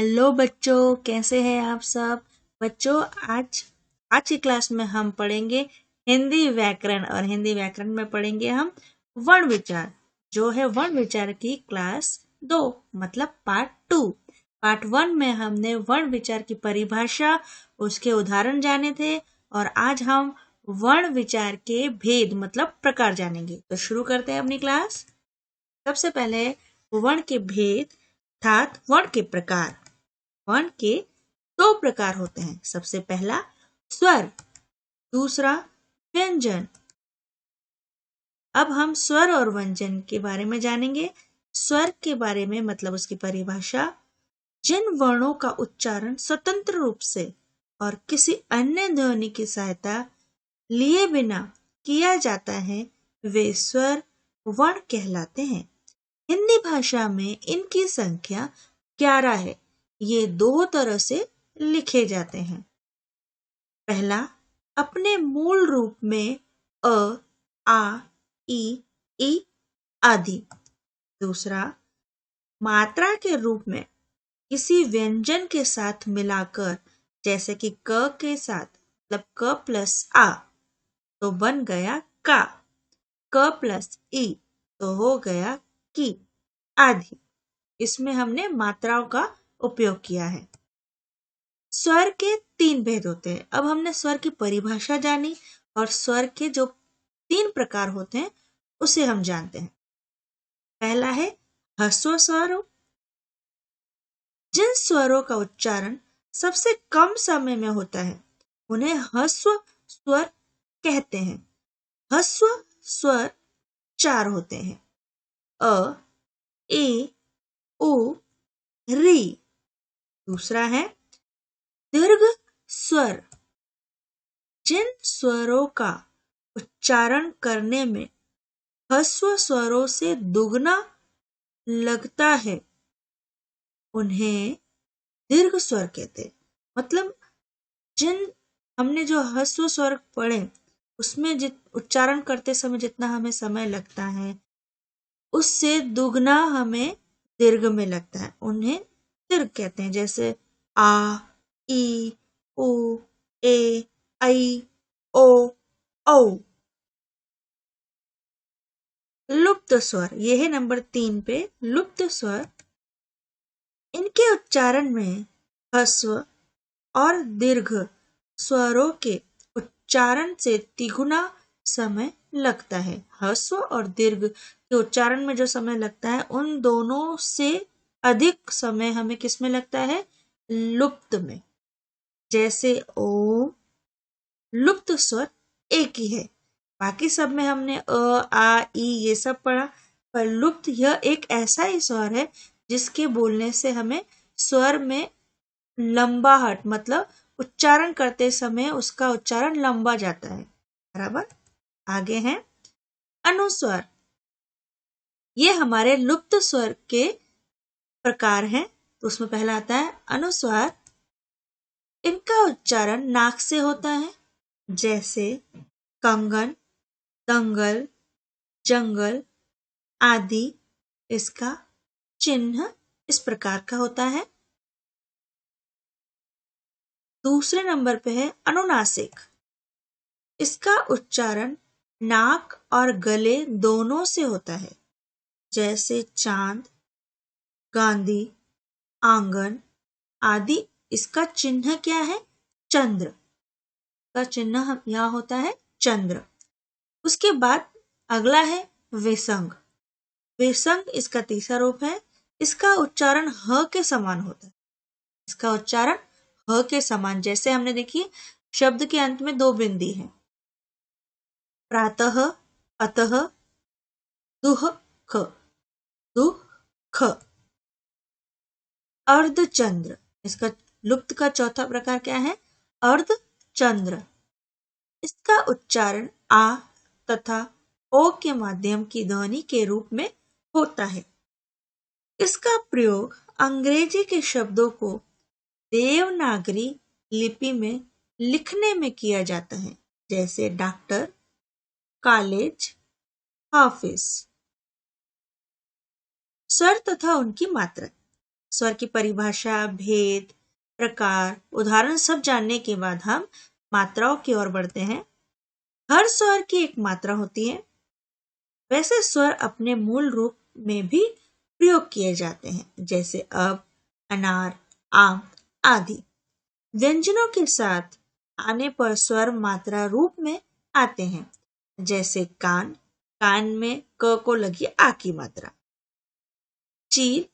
Hello बच्चों, कैसे हैं आप सब। बच्चों, आज आज की क्लास में हम पढ़ेंगे हिंदी व्याकरण और हिंदी व्याकरण में पढ़ेंगे हम वर्ण विचार, जो है वर्ण विचार की क्लास 2 मतलब पार्ट 2। पार्ट 1 में हमने वर्ण विचार की परिभाषा, उसके उदाहरण जाने थे और आज हम वर्ण विचार के भेद मतलब प्रकार जानेंगे। तो शुरू करते हैं अपनी क्लास। सबसे पहले वर्ण के भेद अर्थात वर्ण के प्रकार। वर्ण के 2 प्रकार होते हैं। सबसे पहला स्वर, दूसरा व्यंजन। अब हम स्वर और व्यंजन के बारे में जानेंगे। स्वर के बारे में मतलब उसकी परिभाषा, जिन वर्णों का उच्चारण स्वतंत्र रूप से और किसी अन्य ध्वनि की सहायता लिए बिना किया जाता है वे स्वर वर्ण कहलाते हैं। हिंदी भाषा में इनकी संख्या 11 है। ये 2 तरह से लिखे जाते हैं। पहला, अपने मूल रूप में अ, आ, ई आदि। दूसरा, मात्रा के रूप में किसी व्यंजन के साथ मिलाकर, जैसे कि क के साथ मतलब क प्लस आ तो बन गया का, क प्लस ई तो हो गया की आदि। इसमें हमने मात्राओं का उपयोग किया है। स्वर के 3 भेद होते हैं। अब हमने स्वर की परिभाषा जानी और स्वर के जो 3 प्रकार होते हैं उसे हम जानते हैं। पहला है ह्रस्व स्वर। जिन स्वरों का उच्चारण सबसे कम समय में होता है उन्हें ह्रस्व स्वर कहते हैं। ह्रस्व स्वर 4 होते हैं: अ, ए, उ, री। दूसरा है दीर्घ स्वर। जिन स्वरों का उच्चारण करने में ह्रस्व स्वरों से दुगना लगता है उन्हें दीर्घ स्वर कहते हैं। मतलब जिन हमने जो ह्रस्व स्वर पढ़े उसमें उच्चारण करते समय जितना हमें समय लगता है उससे दुगना हमें दीर्घ में लगता है, उन्हें दीर्घ कहते हैं। जैसे आ, ई, उ, ए, ऐ, ओ, औ। लुप्त स्वर, यह है नंबर 3 पे लुप्त स्वर। इनके उच्चारण में ह्रस्व और दीर्घ स्वरों के उच्चारण से तिगुना समय लगता है। ह्रस्व और दीर्घ के उच्चारण में जो समय लगता है उन दोनों से अधिक समय हमें किसमें लगता है? लुप्त में। जैसे ओम, लुप्त स्वर एक ही है। बाकी सब में हमने अ, आ, ई ये सब पढ़ा, पर लुप्त यह एक ऐसा ही स्वर है जिसके बोलने से हमें स्वर में लंबाहट मतलब उच्चारण करते समय उसका उच्चारण लंबा जाता है। बराबर। आगे हैं अनुस्वर। ये हमारे लुप्त स्वर के प्रकार हैं। तो उसमें पहला आता है अनुस्वार। इनका उच्चारण नाक से होता है, जैसे कंगन, दंगल, जंगल आदि। इसका चिन्ह इस प्रकार का होता है। दूसरे नंबर पे है अनुनासिक। इसका उच्चारण नाक और गले दोनों से होता है, जैसे चांद, गांधी, आंगन आदि। इसका चिन्ह क्या है? चंद्र का चिन्ह यहाँ होता है चंद्र। उसके बाद अगला है विसंग। विसंग इसका तीसरा रूप है। इसका उच्चारण ह के समान होता है। इसका उच्चारण ह के समान, जैसे हमने देखिए शब्द के अंत में 2 बिंदी है, प्रातः, अतः, दुह, ख, दुह, ख। अर्धचंद्र, इसका लुप्त का चौथा प्रकार क्या है? अर्धचंद्र। इसका उच्चारण आ तथा ओ के माध्यम की ध्वनि के रूप में होता है। इसका प्रयोग अंग्रेजी के शब्दों को देवनागरी लिपि में लिखने में किया जाता है, जैसे डॉक्टर, कॉलेज, ऑफिस। स्वर तथा उनकी मात्रा। स्वर की परिभाषा, भेद, प्रकार, उदाहरण सब जानने के बाद हम मात्राओं की ओर बढ़ते हैं। हर स्वर की एक मात्रा होती है। वैसे स्वर अपने मूल रूप में भी प्रयोग किए जाते हैं, जैसे अब, अनार, आम आदि। व्यंजनों के साथ आने पर स्वर मात्रा रूप में आते हैं, जैसे कान, कान में क को लगी आ की मात्रा। चील,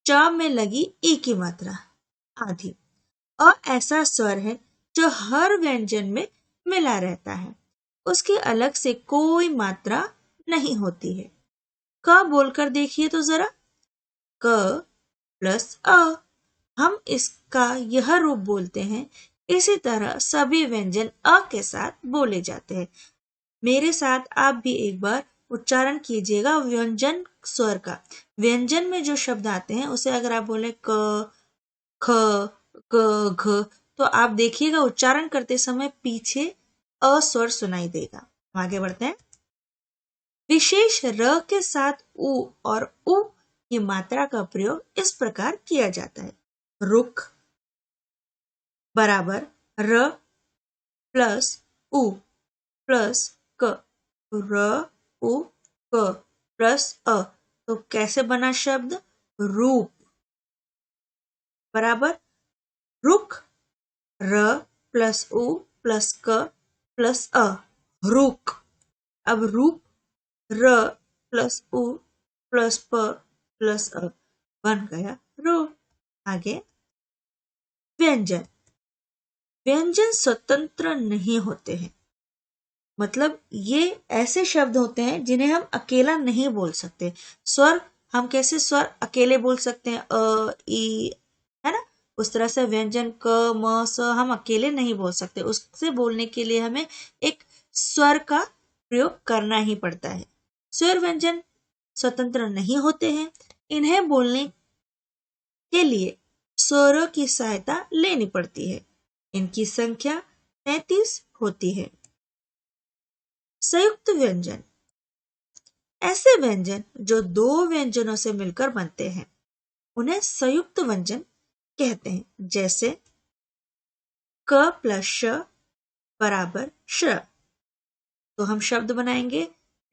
च में लगी ई की मात्रा आदि। अ ऐसा स्वर है जो हर व्यंजन में मिला रहता है, उसकी अलग से कोई मात्रा नहीं होती है। क बोलकर देखिए तो जरा, क प्लस अ। हम इसका यह रूप बोलते हैं। इसी तरह सभी व्यंजन अ के साथ बोले जाते हैं। मेरे साथ आप भी एक बार उच्चारण कीजिएगा व्यंजन स्वर का। व्यंजन में जो शब्द आते हैं उसे अगर आप बोले क, ख, ग, घ, तो आप देखिएगा उच्चारण करते समय पीछे अ स्वर सुनाई देगा। आगे बढ़ते हैं। विशेष र के साथ उ और उ की मात्रा का प्रयोग इस प्रकार किया जाता है। रुख बराबर र प्लस उ प्लस क, र उ क प्लस अ। तो कैसे बना शब्द? रूप बराबर रुख, र प्लस उ प्लस क प्लस अ, रुक। अब रूप र प्लस उ प्लस प प्लस अ बन गया रूप। आगे व्यंजन। व्यंजन स्वतंत्र नहीं होते हैं, मतलब ये ऐसे शब्द होते हैं जिन्हें हम अकेला नहीं बोल सकते। स्वर हम कैसे स्वर अकेले बोल सकते हैं, अ ई, है ना? उस तरह से व्यंजन क म स हम अकेले नहीं बोल सकते। उससे बोलने के लिए हमें एक स्वर का प्रयोग करना ही पड़ता है। स्वर व्यंजन स्वतंत्र नहीं होते हैं। इन्हें बोलने के लिए स्वरों की सहायता लेनी पड़ती है। इनकी संख्या 33 होती है। संयुक्त व्यंजन, ऐसे व्यंजन जो दो व्यंजनों से मिलकर बनते हैं उन्हें संयुक्त व्यंजन कहते हैं। जैसे क प्लस श बराबर श, तो हम शब्द बनाएंगे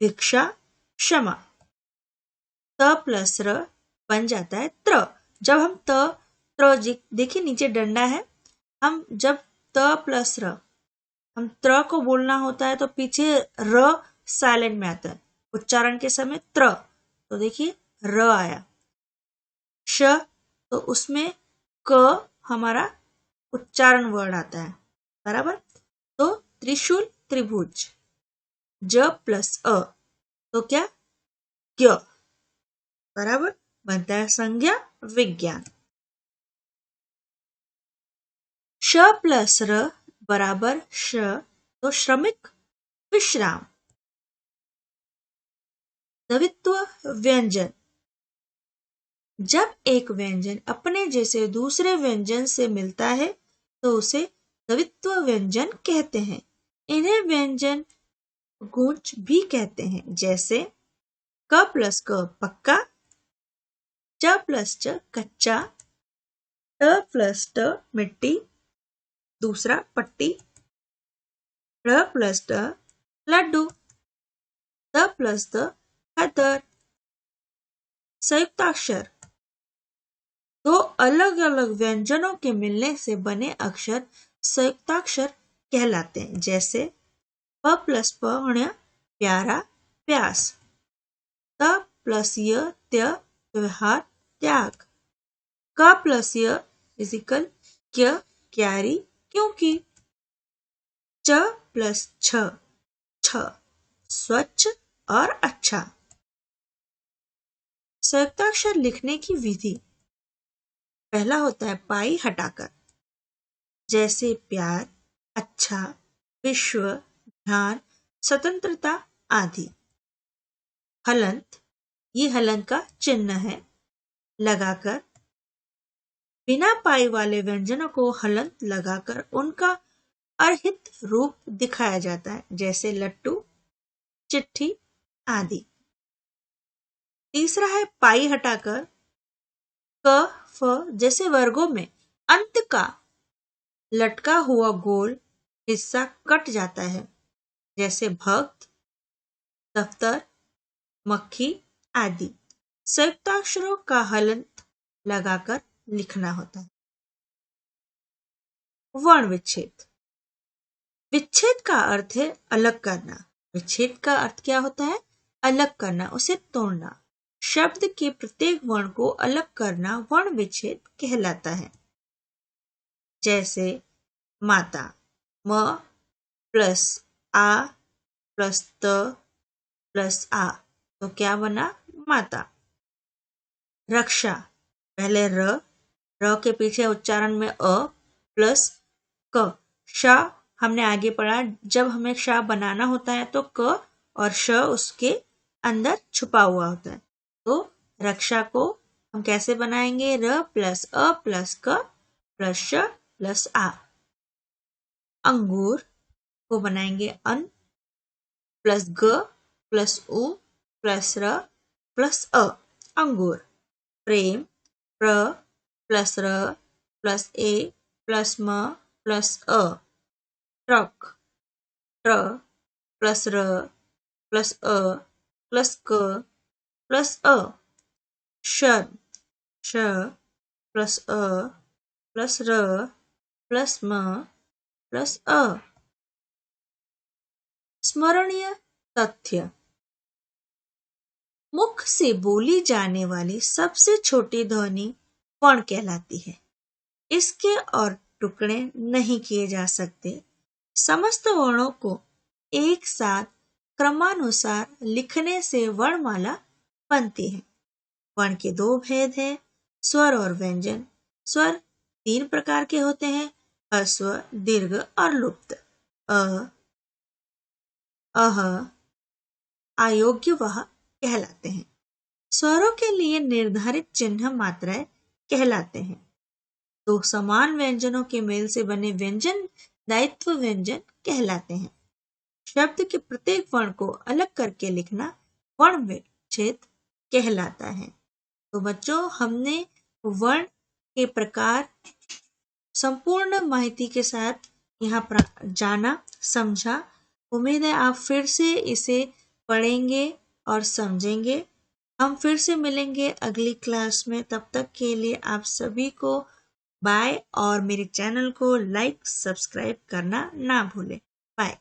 भिक्षा क्षमा। त प्लस र बन जाता है त्र। जब हम त्र देखिए नीचे डंडा है, हम जब त प्लस र हम त्र को बोलना होता है तो पीछे र साइलेंट में आता है। उच्चारण के समय त्र, तो देखिए र आया। श, तो उसमें क हमारा उच्चारण वर्ड आता है बराबर। तो त्रिशूल त्रिभुज। ज प्लस अ, तो क्या? ज्ञ बराबर बनता है संज्ञा विज्ञान। श प्लस र बराबर श, तो श्रमिक विश्राम। द्वित्व व्यंजन, जब एक व्यंजन अपने जैसे दूसरे व्यंजन से मिलता है तो उसे द्वित्व व्यंजन कहते हैं। इन्हें व्यंजन गुंज भी कहते हैं। जैसे क प्लस क पक्का, च प्लस च कच्चा, ट प्लस ट मिट्टी दूसरा पट्टी, ट प्लस ट लड्डू, त प्लस द खतर। संयुक्ताक्षर, दो अलग अलग व्यंजनों के मिलने से बने अक्षर संयुक्ताक्षर कहलाते हैं। जैसे प प्लस प प्यारा प्यास, त प्लस य त्य व्यवहार त्याग, क प्लस य फिजिकल क्य क्यारी क्योंकि, च प्लस छ छ स्वच्छ और अच्छा। संयुक्ताक्षर लिखने की विधि, पहला होता है पाई हटाकर, जैसे प्यार, अच्छा, विश्व, ध्यान, स्वतंत्रता आदि। हलंत, ये हलंत का चिन्ह है, लगाकर। बिना पाई वाले व्यंजनों को हलंत लगाकर उनका अर्हित रूप दिखाया जाता है, जैसे लट्टू, चिट्ठी आदि। तीसरा है पाई हटाकर, क फ जैसे वर्गों में अंत का लटका हुआ गोल हिस्सा कट जाता है, जैसे भक्त, दफ्तर, मक्खी आदि। संयुक्ताक्षरों का हलंत लगाकर लिखना होता है। वर्ण विच्छेद। विच्छेद का अर्थ है अलग करना। विच्छेद का अर्थ क्या होता है? अलग करना, उसे तोड़ना। शब्द के प्रत्येक वर्ण को अलग करना वर्ण विच्छेद कहलाता है। जैसे माता, म प्लस आ प्लस त प्लस आ, तो क्या बना? माता। रक्षा, पहले र के पीछे उच्चारण में अ प्लस क। श हमने आगे पढ़ा, जब हमें श बनाना होता है तो क और श उसके अंदर छुपा हुआ होता है। तो रक्षा को हम कैसे बनाएंगे? र प्लस अ प्लस क प्लस श प्लस आ। अंगूर को बनाएंगे अन प्लस ग प्लस उ प्लस र प्लस अ, अंगूर। प्रेम, प्र प्लस र प्लस ए प्लस म प्लस अ। ट्रक, ट्र प्लस र प्लस अ प्लस क प्लस अ। शन, श प्लस अ प्लस र प्लस म प्लस अ। स्मरणीय तथ्य। मुख से बोली जाने वाली सबसे छोटी ध्वनि वर्ण कहलाती है। इसके और टुकड़े नहीं किए जा सकते। समस्त वर्णों को एक साथ क्रमानुसार लिखने से वर्णमाला बनती है। वर्ण के दो भेद हैं, स्वर और व्यंजन। स्वर 3 प्रकार के होते हैं, ह्रस्व, दीर्घ और लुप्त। अ, अह, अयोग्यवह कहलाते हैं। स्वरों के लिए निर्धारित चिन्ह मात्राएं कहलाते हैं। तो समान व्यंजनों के मेल से बने व्यंजन दायित्व व्यंजन कहलाते हैं। शब्द के प्रत्येक वर्ण को अलग करके लिखना वर्ण विच्छेद कहलाता है। तो बच्चों, हमने वर्ण के प्रकार संपूर्ण माहिती के साथ यहाँ पर जाना, समझा। उम्मीद है आप फिर से इसे पढ़ेंगे और समझेंगे। हम फिर से मिलेंगे अगली क्लास में। तब तक के लिए आप सभी को बाय, और मेरे चैनल को लाइक सब्सक्राइब करना ना भूलें। बाय।